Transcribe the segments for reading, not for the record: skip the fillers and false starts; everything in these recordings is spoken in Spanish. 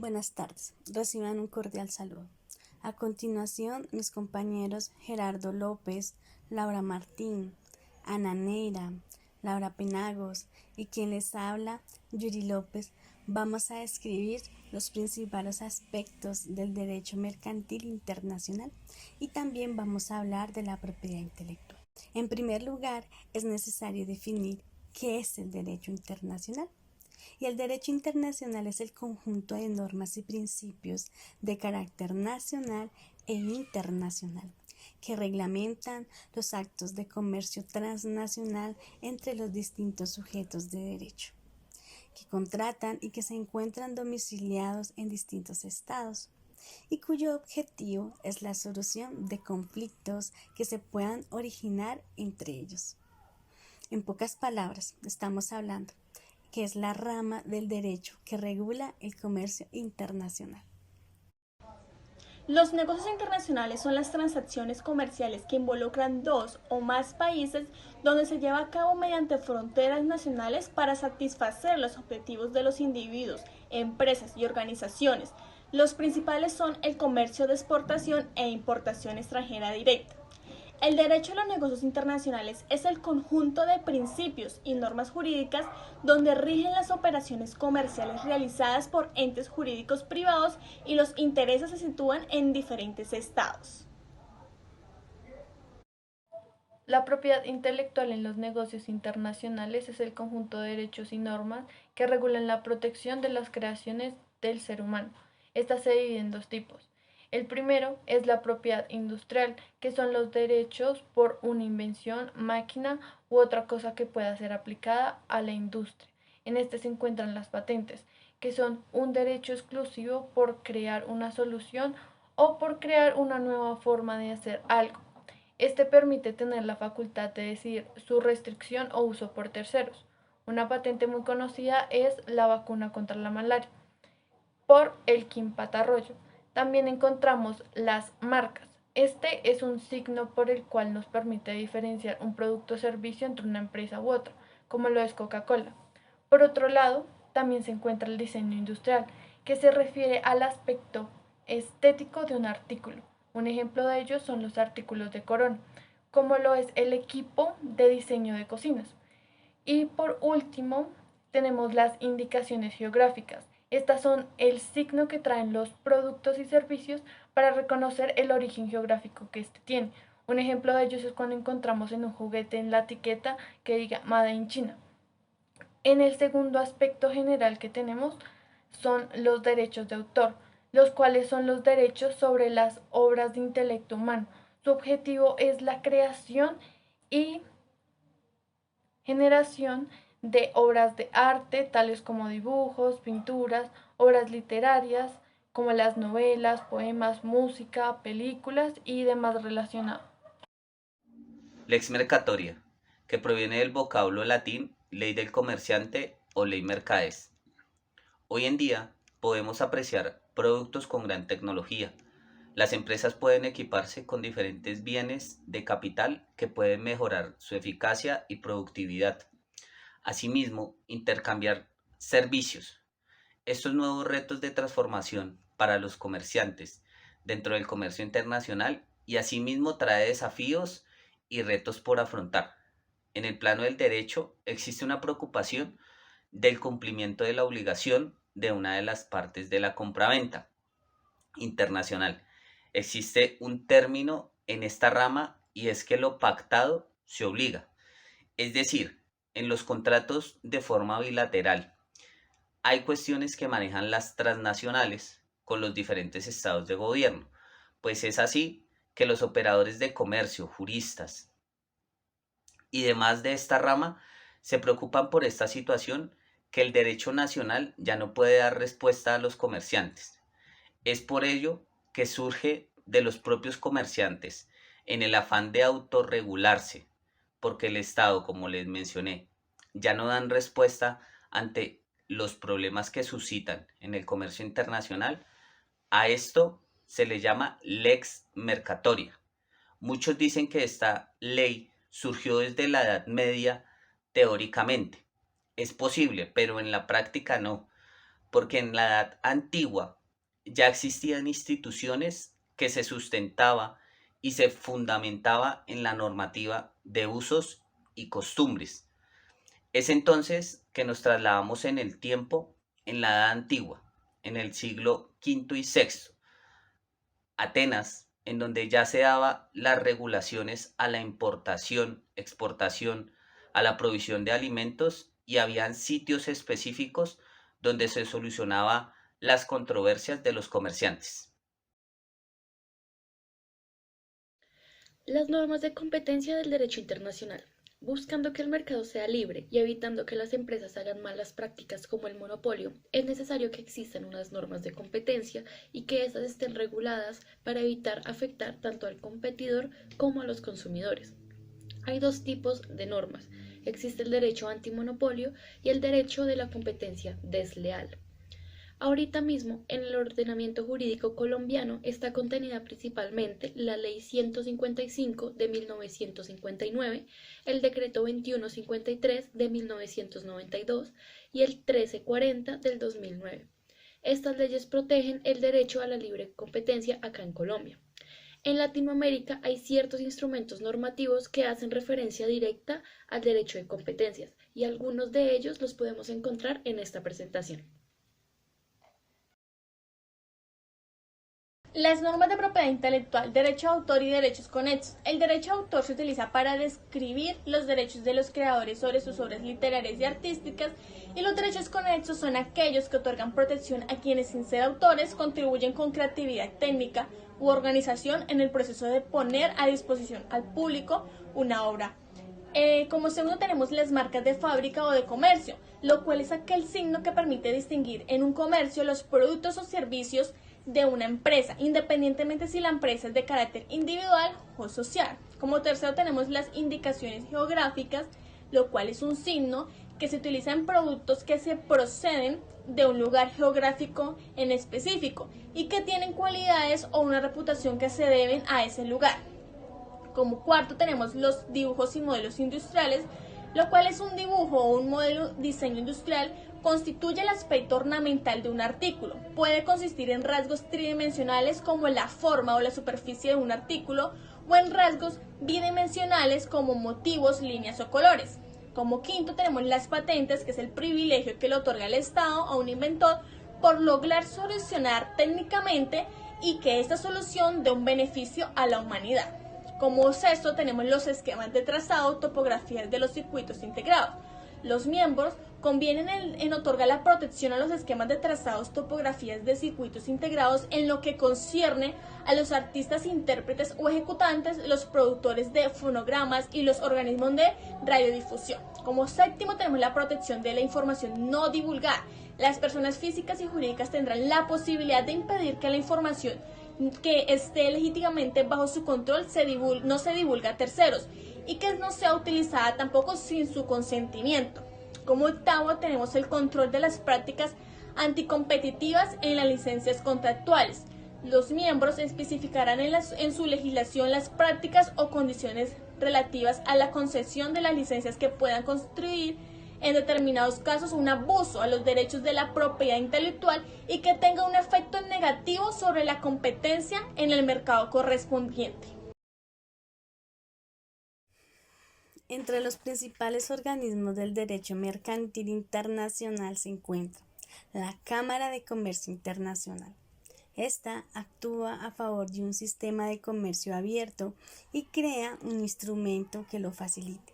Buenas tardes, reciban un cordial saludo. A continuación, mis compañeros Gerardo López, Laura Martín, Ana Neira, Laura Penagos y quien les habla, Yuri López, vamos a describir los principales aspectos del derecho mercantil internacional y también vamos a hablar de la propiedad intelectual. En primer lugar, es necesario definir qué es el derecho internacional. Y el derecho internacional es el conjunto de normas y principios de carácter nacional e internacional que reglamentan los actos de comercio transnacional entre los distintos sujetos de derecho, que contratan y que se encuentran domiciliados en distintos estados, y cuyo objetivo es la solución de conflictos que se puedan originar entre ellos. En pocas palabras, estamos hablando que es la rama del derecho que regula el comercio internacional. Los negocios internacionales son las transacciones comerciales que involucran dos o más países donde se lleva a cabo mediante fronteras nacionales para satisfacer los objetivos de los individuos, empresas y organizaciones. Los principales son el comercio de exportación e importación extranjera directa. El derecho a los negocios internacionales es el conjunto de principios y normas jurídicas donde rigen las operaciones comerciales realizadas por entes jurídicos privados y los intereses se sitúan en diferentes estados. La propiedad intelectual en los negocios internacionales es el conjunto de derechos y normas que regulan la protección de las creaciones del ser humano. Esta se divide en dos tipos. El primero es la propiedad industrial, que son los derechos por una invención, máquina u otra cosa que pueda ser aplicada a la industria. En este se encuentran las patentes, que son un derecho exclusivo por crear una solución o por crear una nueva forma de hacer algo. Este permite tener la facultad de decidir su restricción o uso por terceros. Una patente muy conocida es la vacuna contra la malaria por Elkin Patarroyo. También encontramos las marcas. Este es un signo por el cual nos permite diferenciar un producto o servicio entre una empresa u otra, como lo es Coca-Cola. Por otro lado, también se encuentra el diseño industrial, que se refiere al aspecto estético de un artículo. Un ejemplo de ello son los artículos de Corona, como lo es el equipo de diseño de cocinas. Y por último, tenemos las indicaciones geográficas. Estas son el signo que traen los productos y servicios para reconocer el origen geográfico que éste tiene. Un ejemplo de ellos es cuando encontramos en un juguete en la etiqueta que diga Made in China. En el segundo aspecto general que tenemos son los derechos de autor, los cuales son los derechos sobre las obras de intelecto humano. Su objetivo es la creación y generación de obras de arte, tales como dibujos, pinturas, obras literarias, como las novelas, poemas, música, películas y demás relacionados. Lex mercatoria, que proviene del vocablo latín ley del comerciante o ley mercades. Hoy en día podemos apreciar productos con gran tecnología. Las empresas pueden equiparse con diferentes bienes de capital que pueden mejorar su eficacia y productividad. Asimismo, intercambiar servicios. Estos nuevos retos de transformación para los comerciantes dentro del comercio internacional y asimismo trae desafíos y retos por afrontar. En el plano del derecho existe una preocupación del cumplimiento de la obligación de una de las partes de la compraventa internacional. Existe un término en esta rama y es que lo pactado se obliga. Es decir, en los contratos de forma bilateral hay cuestiones que manejan las transnacionales con los diferentes estados de gobierno, pues es así que los operadores de comercio, juristas y demás de esta rama se preocupan por esta situación que el derecho nacional ya no puede dar respuesta a los comerciantes. Es por ello que surge de los propios comerciantes en el afán de autorregularse, porque el Estado, como les mencioné, ya no dan respuesta ante los problemas que suscitan en el comercio internacional. A esto se le llama lex mercatoria. Muchos dicen que esta ley surgió desde la Edad Media teóricamente. Es posible, pero en la práctica no, porque en la edad antigua ya existían instituciones que se sustentaba y se fundamentaba en la normativa de usos y costumbres. Es entonces que nos trasladamos en el tiempo, en la edad antigua, en el siglo V y VI, Atenas, en donde ya se daba las regulaciones a la importación, exportación, a la provisión de alimentos y habían sitios específicos donde se solucionaba las controversias de los comerciantes. Las normas de competencia del derecho internacional. Buscando que el mercado sea libre y evitando que las empresas hagan malas prácticas como el monopolio, es necesario que existan unas normas de competencia y que éstas estén reguladas para evitar afectar tanto al competidor como a los consumidores. Hay dos tipos de normas. Existe el derecho antimonopolio y el derecho de la competencia desleal. Ahorita mismo, en el ordenamiento jurídico colombiano está contenida principalmente la Ley 155 de 1959, el Decreto 2153 de 1992 y el 1340 del 2009. Estas leyes protegen el derecho a la libre competencia acá en Colombia. En Latinoamérica hay ciertos instrumentos normativos que hacen referencia directa al derecho de competencias y algunos de ellos los podemos encontrar en esta presentación. Las normas de propiedad intelectual, derecho de autor y derechos conexos. El derecho de autor se utiliza para describir los derechos de los creadores sobre sus obras literarias y artísticas, y los derechos conexos son aquellos que otorgan protección a quienes, sin ser autores, contribuyen con creatividad técnica u organización en el proceso de poner a disposición al público una obra. Como segundo tenemos las marcas de fábrica o de comercio, lo cual es aquel signo que permite distinguir en un comercio los productos o servicios de una empresa, independientemente si la empresa es de carácter individual o social. Como tercero tenemos las indicaciones geográficas, lo cual es un signo que se utiliza en productos que se proceden de un lugar geográfico en específico y que tienen cualidades o una reputación que se deben a ese lugar. Como cuarto tenemos los dibujos y modelos industriales, lo cual es un dibujo o un modelo diseño industrial, constituye el aspecto ornamental de un artículo. Puede consistir en rasgos tridimensionales como la forma o la superficie de un artículo, o en rasgos bidimensionales como motivos, líneas o colores. Como quinto tenemos las patentes, que es el privilegio que le otorga el Estado a un inventor por lograr solucionar técnicamente y que esta solución dé un beneficio a la humanidad. Como sexto tenemos los esquemas de trazado, topografías de los circuitos integrados. Los miembros convienen en otorgar la protección a los esquemas de trazados, topografías de circuitos integrados en lo que concierne a los artistas, intérpretes o ejecutantes, los productores de fonogramas y los organismos de radiodifusión. Como séptimo tenemos la protección de la información no divulgada. Las personas físicas y jurídicas tendrán la posibilidad de impedir que la información que esté legítimamente bajo su control no se divulga a terceros y que no sea utilizada tampoco sin su consentimiento. Como octavo tenemos el control de las prácticas anticompetitivas en las licencias contractuales. Los miembros especificarán en su legislación las prácticas o condiciones relativas a la concesión de las licencias que puedan constituir en determinados casos un abuso a los derechos de la propiedad intelectual y que tenga un efecto negativo sobre la competencia en el mercado correspondiente. Entre los principales organismos del derecho mercantil internacional se encuentra la Cámara de Comercio Internacional. Esta actúa a favor de un sistema de comercio abierto y crea un instrumento que lo facilite.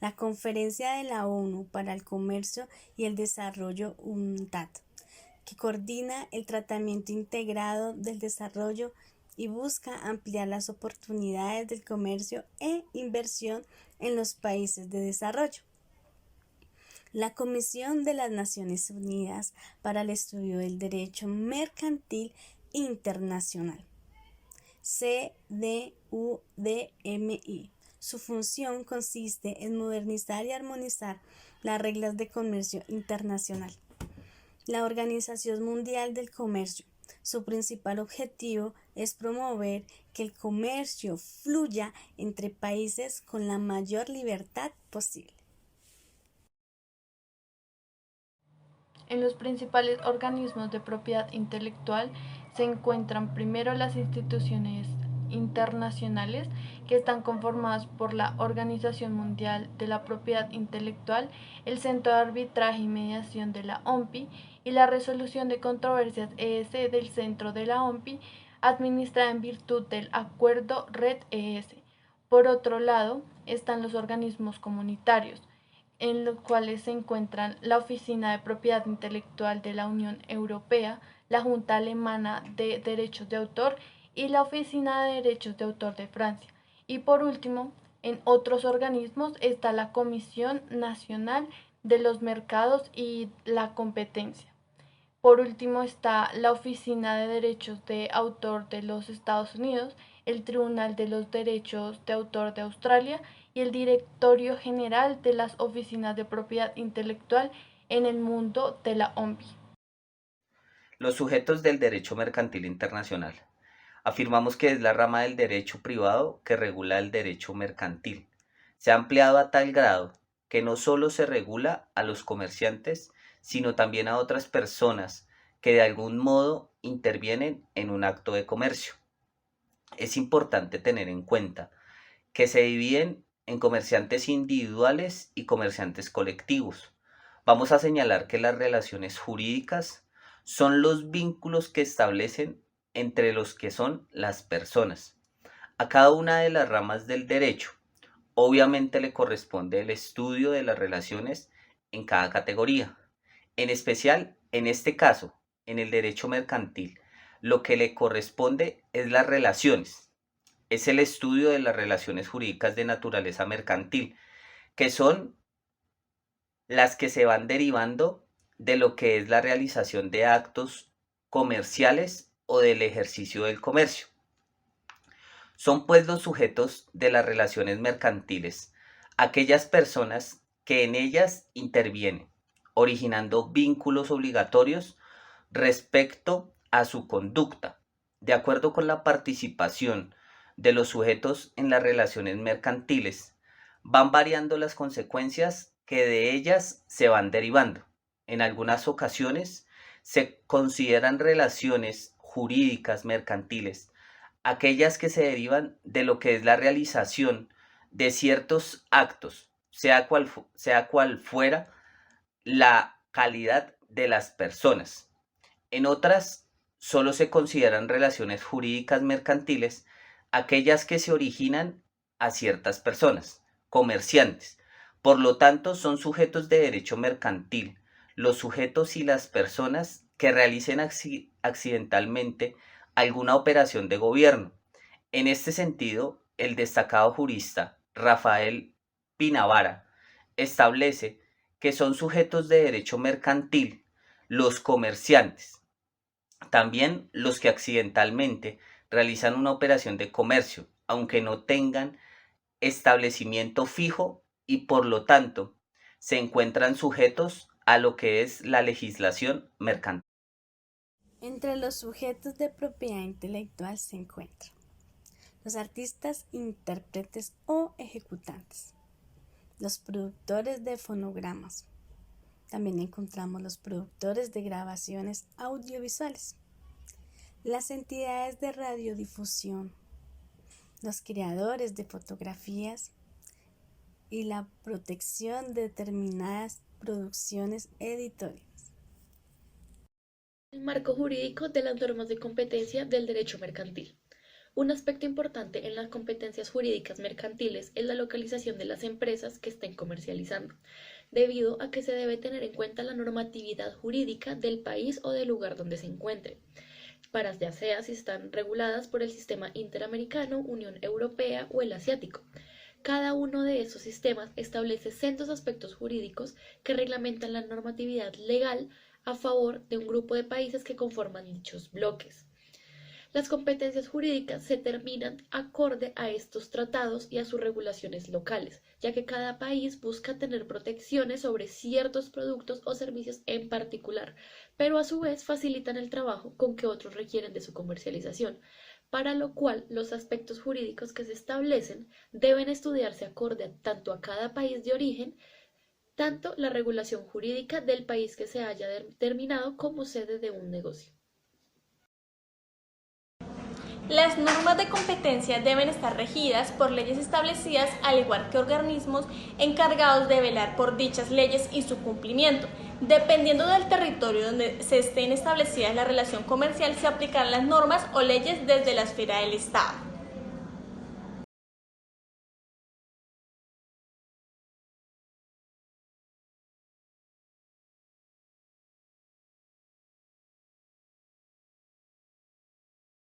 La Conferencia de la ONU para el Comercio y el Desarrollo UNCTAD, que coordina el tratamiento integrado del desarrollo y busca ampliar las oportunidades del comercio e inversión en los países de desarrollo. La Comisión de las Naciones Unidas para el Estudio del Derecho Mercantil Internacional, CDUDMI. Su función consiste en modernizar y armonizar las reglas de comercio internacional. La Organización Mundial del Comercio. Su principal objetivo es promover que el comercio fluya entre países con la mayor libertad posible. En los principales organismos de propiedad intelectual se encuentran primero las instituciones internacionales, que están conformadas por la Organización Mundial de la Propiedad Intelectual, el Centro de Arbitraje y Mediación de la OMPI y la Resolución de Controversias ES del Centro de la OMPI, administrada en virtud del Acuerdo Red ES. Por otro lado, están los organismos comunitarios, en los cuales se encuentran la Oficina de Propiedad Intelectual de la Unión Europea, la Junta Alemana de Derechos de Autor y la Oficina de Derechos de Autor de Francia. Y por último, en otros organismos está la Comisión Nacional de los Mercados y la Competencia. Por último está la Oficina de Derechos de Autor de los Estados Unidos, el Tribunal de los Derechos de Autor de Australia y el Directorio General de las Oficinas de Propiedad Intelectual en el mundo de la OMPI. Los sujetos del derecho mercantil internacional. Afirmamos que es la rama del derecho privado que regula el derecho mercantil. Se ha ampliado a tal grado que no solo se regula a los comerciantes, sino también a otras personas que de algún modo intervienen en un acto de comercio. Es importante tener en cuenta que se dividen en comerciantes individuales y comerciantes colectivos. Vamos a señalar que las relaciones jurídicas son los vínculos que establecen entre los que son las personas. A cada una de las ramas del derecho, obviamente le corresponde el estudio de las relaciones en cada categoría. En especial, en este caso, en el derecho mercantil, lo que le corresponde es las relaciones. Es el estudio de las relaciones jurídicas de naturaleza mercantil, que son las que se van derivando de lo que es la realización de actos comerciales o del ejercicio del comercio. Son pues los sujetos de las relaciones mercantiles aquellas personas que en ellas intervienen, originando vínculos obligatorios respecto a su conducta, de acuerdo con la participación de los sujetos en las relaciones mercantiles. Van variando las consecuencias que de ellas se van derivando. En algunas ocasiones se consideran relaciones jurídicas mercantiles aquellas que se derivan de lo que es la realización de ciertos actos, sea cual fuera la calidad de las personas. En otras, solo se consideran relaciones jurídicas mercantiles aquellas que se originan a ciertas personas, comerciantes. Por lo tanto, son sujetos de derecho mercantil los sujetos y las personas que realicen accidentalmente alguna operación de gobierno. En este sentido, el destacado jurista Rafael Pinavara establece que son sujetos de derecho mercantil los comerciantes, también los que accidentalmente realizan una operación de comercio, aunque no tengan establecimiento fijo y por lo tanto se encuentran sujetos a lo que es la legislación mercantil. Entre los sujetos de propiedad intelectual se encuentran los artistas, intérpretes o ejecutantes, los productores de fonogramas. También encontramos los productores de grabaciones audiovisuales, las entidades de radiodifusión, los creadores de fotografías y la protección de determinadas producciones editoriales. El marco jurídico de las normas de competencia del derecho mercantil. Un aspecto importante en las competencias jurídicas mercantiles es la localización de las empresas que estén comercializando, debido a que se debe tener en cuenta la normatividad jurídica del país o del lugar donde se encuentre, para ya sea si están reguladas por el sistema interamericano, Unión Europea o el asiático. Cada uno de esos sistemas establece sendos aspectos jurídicos que reglamentan la normatividad legal a favor de un grupo de países que conforman dichos bloques. Las competencias jurídicas se determinan acorde a estos tratados y a sus regulaciones locales, ya que cada país busca tener protecciones sobre ciertos productos o servicios en particular, pero a su vez facilitan el trabajo con que otros requieren de su comercialización, para lo cual los aspectos jurídicos que se establecen deben estudiarse acorde tanto a cada país de origen tanto la regulación jurídica del país que se haya determinado como sede de un negocio. Las normas de competencia deben estar regidas por leyes establecidas, al igual que organismos encargados de velar por dichas leyes y su cumplimiento. Dependiendo del territorio donde se estén establecidas la relación comercial, se aplicarán las normas o leyes desde la esfera del Estado.